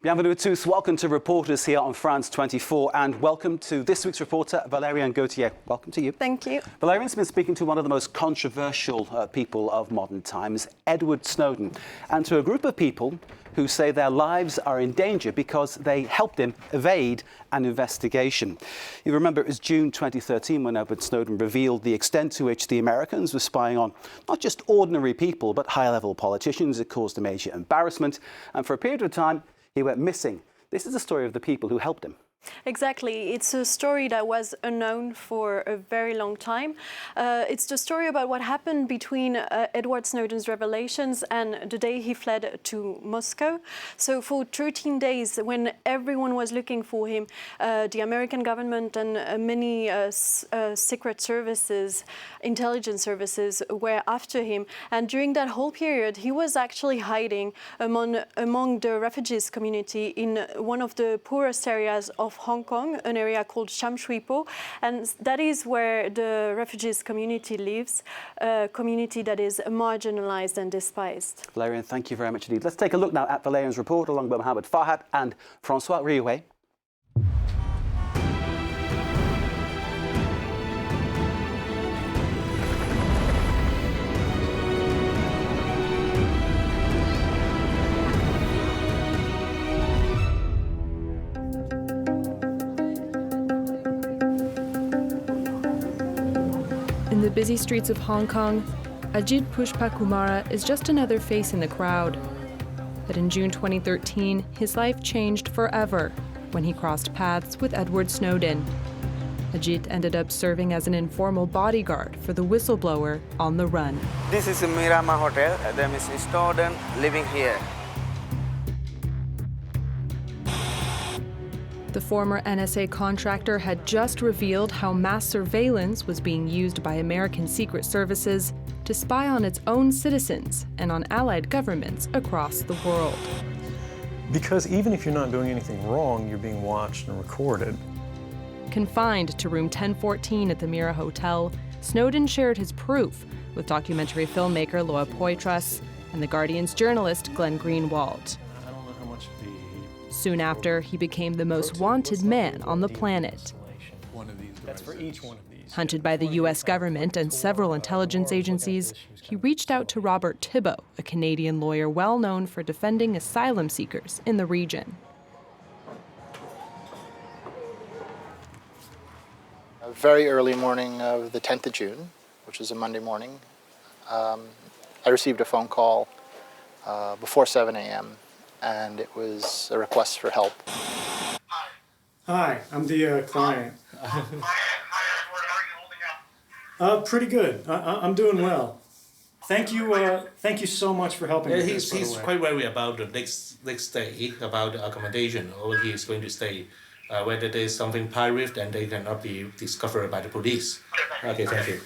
Bienvenue à tous. Welcome to Reporters here on France 24, and welcome to this week's reporter, Valériane Gauthier. Welcome to you. Thank you. Valériane's been speaking to one of the most controversial people of modern times, Edward Snowden, and to a group of people who say their lives are in danger because they helped him evade an investigation. You remember it was June 2013 when Edward Snowden revealed the extent to which the Americans were spying on not just ordinary people, but high-level politicians. It caused a major embarrassment, and for a period of time, he went missing. This is the story of the people who helped him. Exactly. It's a story that was unknown for a very long time. It's the story about what happened between Edward Snowden's revelations and the day he fled to Moscow. So for 13 days, when everyone was looking for him, the American government and many secret services, intelligence services were after him. And during that whole period, he was actually hiding among the refugees community in one of the poorest areas of Hong Kong, an area called Sham Shui Po, and that is where the refugees community lives, a community that is marginalized and despised. Valériane, thank you very much indeed. Let's take a look now at Valériane's report along with Mohamed Farhat and Francois Riouet. In the busy streets of Hong Kong, Ajit Pushpakumara is just another face in the crowd. But in June 2013, his life changed forever when he crossed paths with Edward Snowden. Ajit ended up serving as an informal bodyguard for the whistleblower on the run. This is Mirama Hotel. There is Mr. Snowden living here. The former NSA contractor had just revealed how mass surveillance was being used by American secret services to spy on its own citizens and on allied governments across the world. Because even if you're not doing anything wrong, you're being watched and recorded. Confined to room 1014 at the Mira Hotel, Snowden shared his proof with documentary filmmaker Loa Poitras and The Guardian's journalist Glenn Greenwald. Soon after, he became the most wanted man on the planet. That's for each one of these. Hunted by the US government and several intelligence agencies, he reached out to Robert Thibault, a Canadian lawyer well known for defending asylum seekers in the region. A very early morning of the 10th of June, which was a Monday morning, I received a phone call before 7 a.m. and it was a request for help. Hi, I'm the client. How are you holding up? Pretty good. I'm doing well. Thank you so much for helping me. He's quite worried about the next day, about the accommodation or he is going to stay. Whether there is something private and they cannot be discovered by the police. Okay, thank you.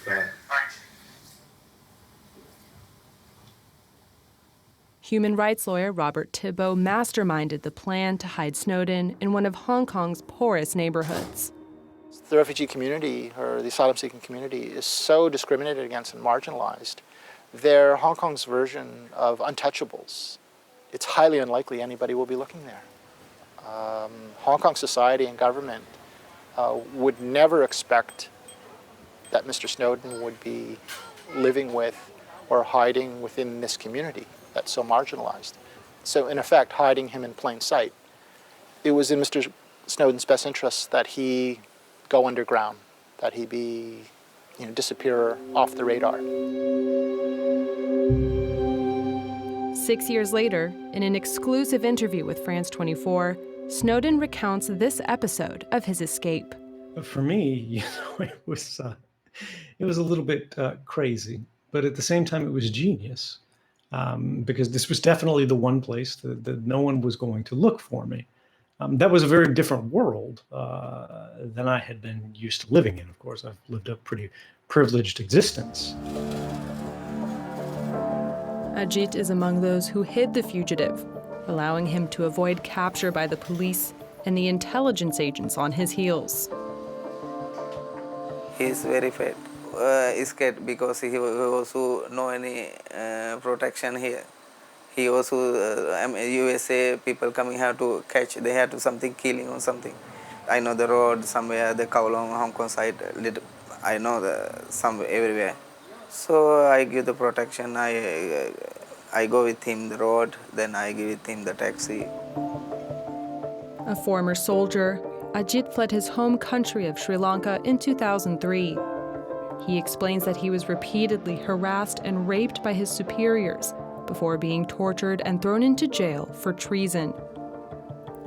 Human rights lawyer Robert Thibault masterminded the plan to hide Snowden in one of Hong Kong's poorest neighborhoods. The refugee community, or the asylum-seeking community, is so discriminated against and marginalized. They're Hong Kong's version of untouchables. It's highly unlikely anybody will be looking there. Hong Kong society and government would never expect that Mr. Snowden would be living with or hiding within this community that's so marginalized. So in effect, hiding him in plain sight. It was in Mr. Snowden's best interest that he go underground, that he be, disappear off the radar. 6 years later, in an exclusive interview with France 24, Snowden recounts this episode of his escape. For me, it was a little bit crazy, but at the same time, it was genius. Because this was definitely the one place that no one was going to look for me. That was a very different world than I had been used to living in. Of course, I've lived a pretty privileged existence. Ajit is among those who hid the fugitive, allowing him to avoid capture by the police and the intelligence agents on his heels. He's very scared because he also no any protection here. He also, USA people coming here to catch, they had to something killing or something. I know the road somewhere, the Kowloon, Hong Kong side, I know some everywhere. So I give the protection, I go with him the road, then I give with him the taxi. A former soldier, Ajit fled his home country of Sri Lanka in 2003. He explains that he was repeatedly harassed and raped by his superiors before being tortured and thrown into jail for treason.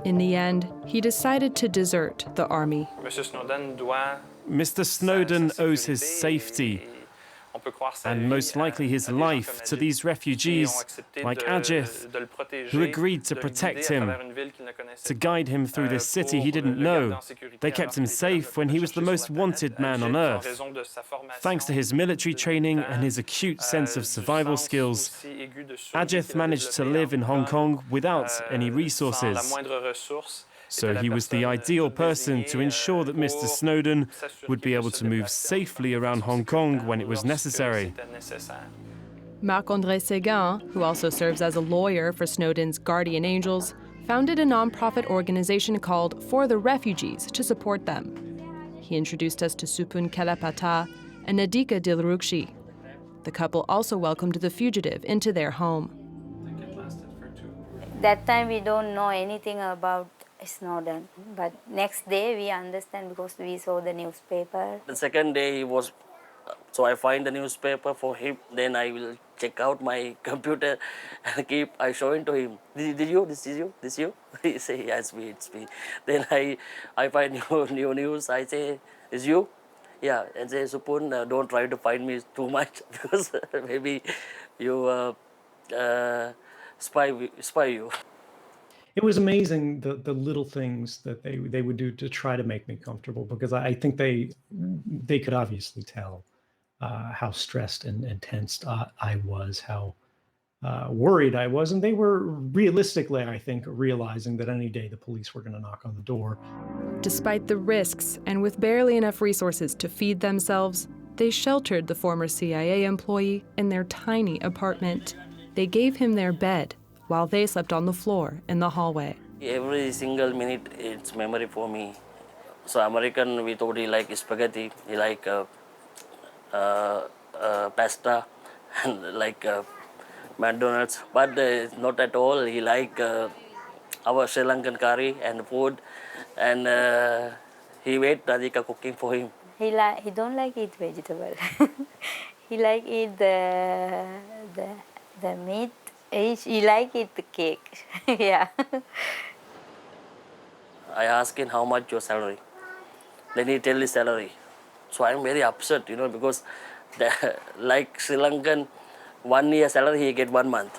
In the end, he decided to desert the army. Mr. Snowden owes his safety and most likely his life to these refugees like Ajith, who agreed to protect him, to guide him through this city he didn't know. They kept him safe when he was the most wanted man on earth. Thanks to his military training and his acute sense of survival skills, Ajith managed to live in Hong Kong without any resources. So he was the ideal person to ensure that Mr. Snowden would be able to move safely around Hong Kong when it was necessary. Marc-André Séguin, who also serves as a lawyer for Snowden's guardian angels, founded a nonprofit organization called For the Refugees to support them. He introduced us to Supun Kalapata and Nadika Dilrukshi. The couple also welcomed the fugitive into their home. That time we don't know anything about Snowden, but next day we understand because we saw the newspaper. The second day he was, so I find the newspaper for him, then I will check out my computer and I show it to him. This is you? He say, yes, it's me. Then I find new news, I say, is you? Yeah, and say, Supun, don't try to find me too much because maybe you spy you. It was amazing the little things that they would do to try to make me comfortable, because I think they could obviously tell how stressed and tensed I was, how worried I was, and they were realistically, I think, realizing that any day the police were going to knock on the door. Despite the risks and with barely enough resources to feed themselves, they sheltered the former CIA employee in their tiny apartment. They gave him their bed while they slept on the floor in the hallway. Every single minute, it's memory for me. So American, we thought he like spaghetti, he like pasta, and like McDonald's. But not at all. He like our Sri Lankan curry and food, and he wait Radhika cooking for him. He don't like eat vegetable. He like eat the meat. He like eat the cake. Yeah. I asked him how much your salary. Then he tell his salary. So I'm very upset, because like Sri Lankan, 1 year salary he get 1 month.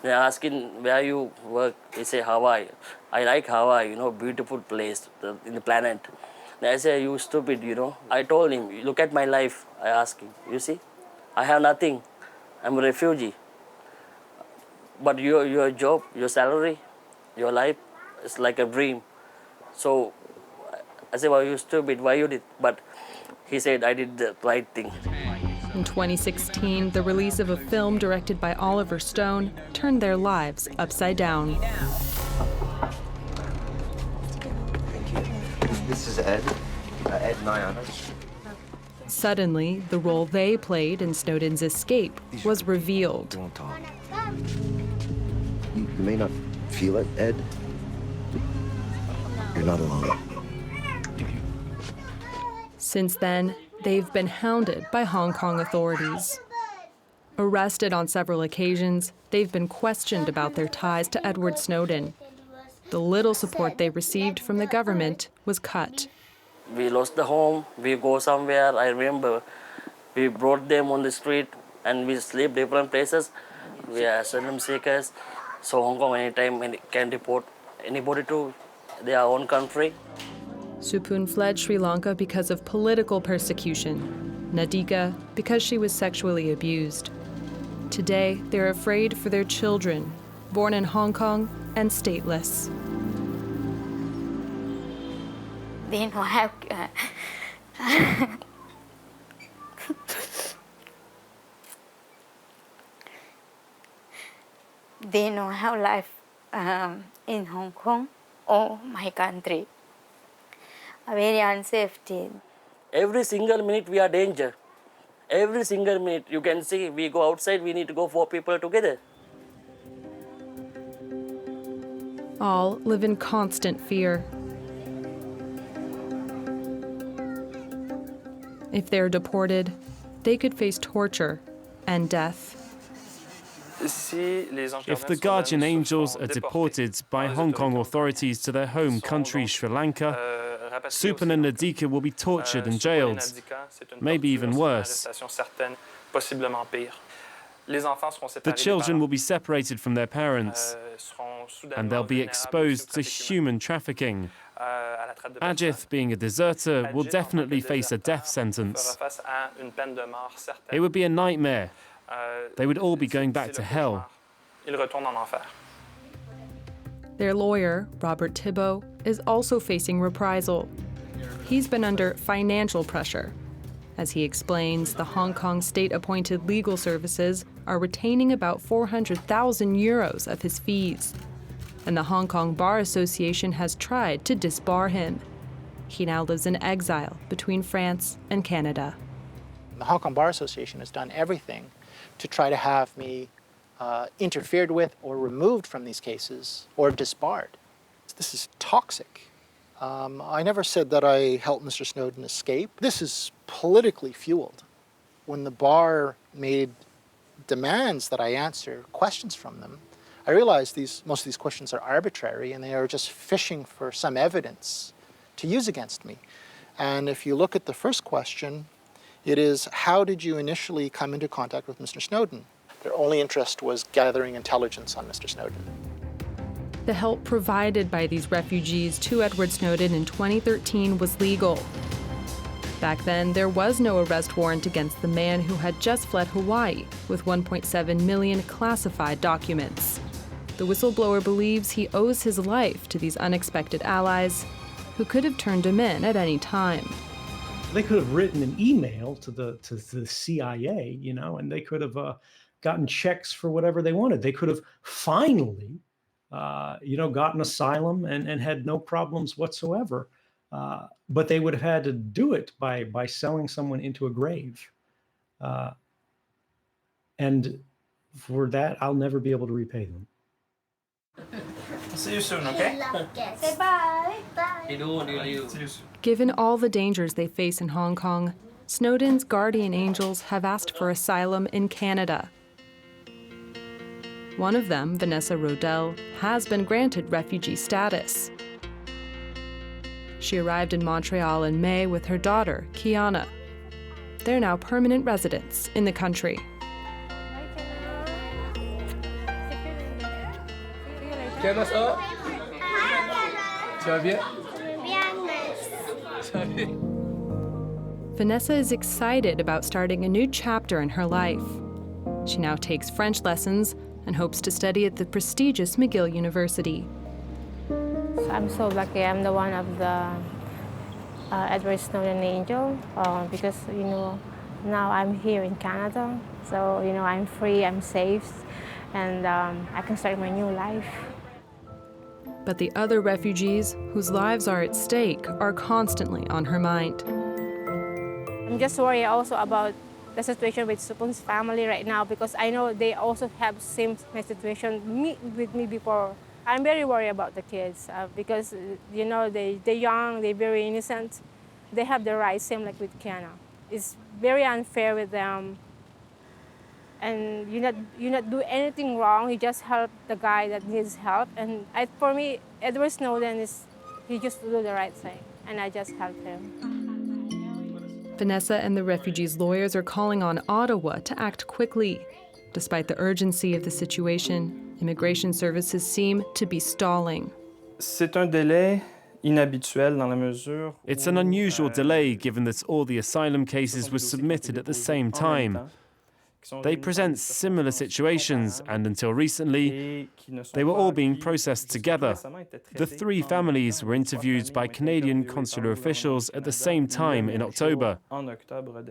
Then I ask him where you work. He say Hawaii. I like Hawaii, beautiful place in the planet. Then I say, you stupid, I told him, look at my life. I asked him, you see, I have nothing. I'm a refugee. But your job, your salary, your life is like a dream. So I said, well, you stupid, why you did? But he said, I did the right thing. In 2016, the release of a film directed by Oliver Stone turned their lives upside down. This is Ed Nayana. Suddenly, the role they played in Snowden's escape was revealed. Don't talk. You may not feel it, Ed. You're not alone. Since then, they've been hounded by Hong Kong authorities. Arrested on several occasions, they've been questioned about their ties to Edward Snowden. The little support they received from the government was cut. We lost the home, we go somewhere, I remember. We brought them on the street and we sleep different places. We are asylum seekers, so Hong Kong anytime can deport anybody to their own country. Supun fled Sri Lanka because of political persecution. Nadika because she was sexually abused. Today, they're afraid for their children, born in Hong Kong and stateless. They don't have they know how life in Hong Kong or my country. Very unsafe. Every single minute we are danger. Every single minute you can see we go outside, we need to go 4 people together. All live in constant fear. If they're deported, they could face torture and death. If the guardian angels are deported by Hong Kong authorities to their home country, Sri Lanka, Supan and Nadika will be tortured and jailed, maybe even worse. The children will be separated from their parents, and they'll be exposed to human trafficking. Ajith, being a deserter, will definitely face a death sentence. It would be a nightmare. They would all be going back to hell. Their lawyer, Robert Thibault, is also facing reprisal. He's been under financial pressure. As he explains, the Hong Kong state-appointed legal services are retaining about 400,000 euros of his fees. And the Hong Kong Bar Association has tried to disbar him. He now lives in exile between France and Canada. The Hong Kong Bar Association has done everything to try to have me interfered with or removed from these cases or disbarred. This is toxic. I never said that I helped Mr. Snowden escape. This is politically fueled. When the bar made demands that I answer questions from them, I realized most of these questions are arbitrary and they are just fishing for some evidence to use against me. And if you look at the first question, it is, how did you initially come into contact with Mr. Snowden? Their only interest was gathering intelligence on Mr. Snowden. The help provided by these refugees to Edward Snowden in 2013 was legal. Back then, there was no arrest warrant against the man who had just fled Hawaii with 1.7 million classified documents. The whistleblower believes he owes his life to these unexpected allies who could have turned him in at any time. They could have written an email to the CIA, you know, and they could have gotten checks for whatever they wanted. They could have finally, gotten asylum and had no problems whatsoever. But they would have had to do it by selling someone into a grave. And for that, I'll never be able to repay them. See you soon, okay? Say bye. Bye. Given all the dangers they face in Hong Kong, Snowden's guardian angels have asked for asylum in Canada. One of them, Vanessa Rodell, has been granted refugee status. She arrived in Montreal in May with her daughter, Kiana. They're now permanent residents in the country. Vanessa is excited about starting a new chapter in her life. She now takes French lessons and hopes to study at the prestigious McGill University. I'm so lucky I'm the one of the Edward Snowden angel because, now I'm here in Canada. So, I'm free, I'm safe, and I can start my new life. But the other refugees whose lives are at stake are constantly on her mind. I'm just worried also about the situation with Supan's family right now because I know they also have same situation with me before. I'm very worried about the kids because, they're young, they're very innocent. They have the rights, same like with Kiana. It's very unfair with them. And you not do anything wrong, you just help the guy that needs help. And for me, Edward Snowden he just do the right thing, and I just help him. Vanessa and the refugees' lawyers are calling on Ottawa to act quickly. Despite the urgency of the situation, immigration services seem to be stalling. C'est un délai inhabituel dans la mesure. It's an unusual delay given that all the asylum cases were submitted at the same time. They present similar situations, and until recently, they were all being processed together. The three families were interviewed by Canadian consular officials at the same time in October.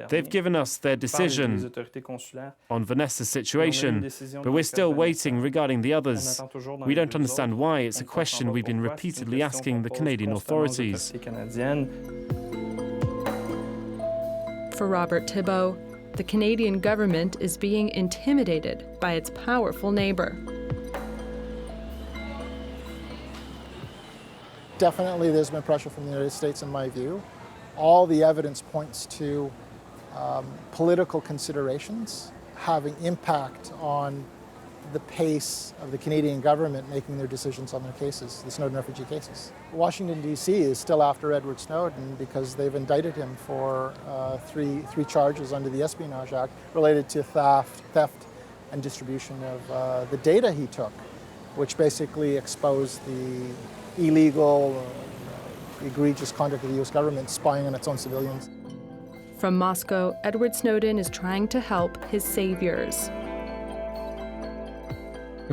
They've given us their decision on Vanessa's situation, but we're still waiting regarding the others. We don't understand why. It's a question we've been repeatedly asking the Canadian authorities. For Robert Thibault, the Canadian government is being intimidated by its powerful neighbor. Definitely there's been pressure from the United States in my view. All the evidence points to political considerations having impact on the pace of the Canadian government making their decisions on their cases, the Snowden refugee cases. Washington, D.C. is still after Edward Snowden because they've indicted him for three charges under the Espionage Act related to theft and distribution of the data he took, which basically exposed the illegal, egregious conduct of the U.S. government spying on its own civilians. From Moscow, Edward Snowden is trying to help his saviors.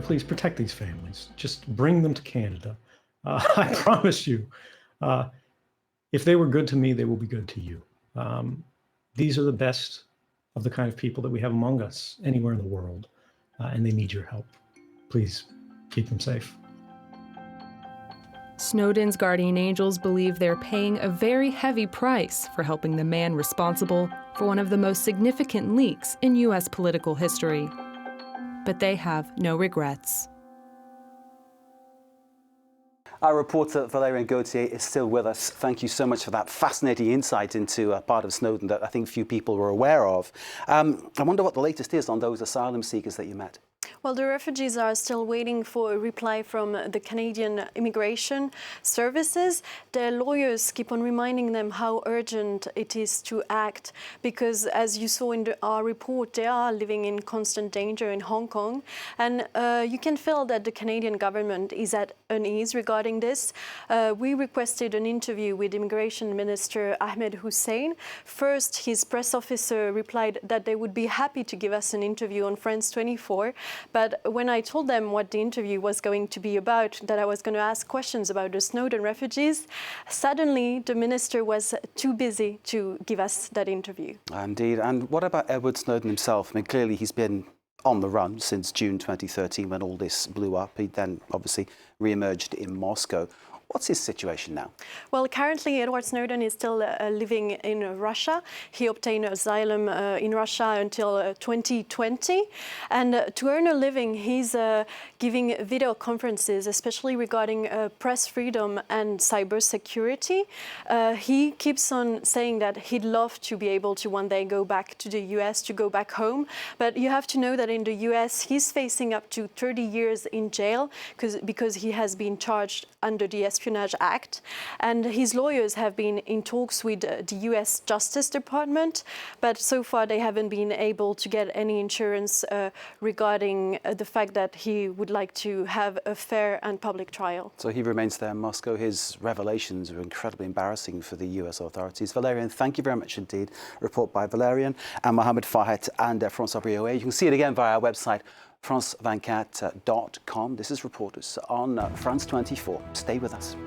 Please protect these families. Just bring them to Canada. I promise you, if they were good to me, they will be good to you. These are the best of the kind of people that we have among us anywhere in the world, and they need your help. Please keep them safe. Snowden's guardian angels believe they're paying a very heavy price for helping the man responsible for one of the most significant leaks in U.S. political history. But they have no regrets. Our reporter Valerian Gauthier is still with us. Thank you so much for that fascinating insight into a part of Snowden that I think few people were aware of. I wonder what the latest is on those asylum seekers that you met. Well, the refugees are still waiting for a reply from the Canadian Immigration Services. Their lawyers keep on reminding them how urgent it is to act because, as you saw in our report, they are living in constant danger in Hong Kong. And you can feel that the Canadian government is at unease regarding this. We requested an interview with Immigration Minister Ahmed Hussein. First, his press officer replied that they would be happy to give us an interview on France 24. But when I told them what the interview was going to be about, that I was going to ask questions about the Snowden refugees, suddenly the minister was too busy to give us that interview. Indeed. And what about Edward Snowden himself? I mean, clearly he's been on the run since June 2013 when all this blew up. He then obviously re-emerged in Moscow. What's his situation now? Well, currently Edward Snowden is still living in Russia. He obtained asylum in Russia until 2020. And to earn a living, he's giving video conferences, especially regarding press freedom and cybersecurity. He keeps on saying that he'd love to be able to one day go back to the US, to go back home. But you have to know that in the US, he's facing up to 30 years in jail because he has been charged under the Espionage Act, and his lawyers have been in talks with the US Justice Department, but so far they haven't been able to get any insurance regarding the fact that he would like to have a fair and public trial. So he remains there in Moscow. His revelations are incredibly embarrassing for the US authorities. Valerian, thank you very much indeed. Report by Valerian and Mohamed Fahet and François Brioet. You can see it again via our website, france24.com. This is Reporters on France 24. Stay with us.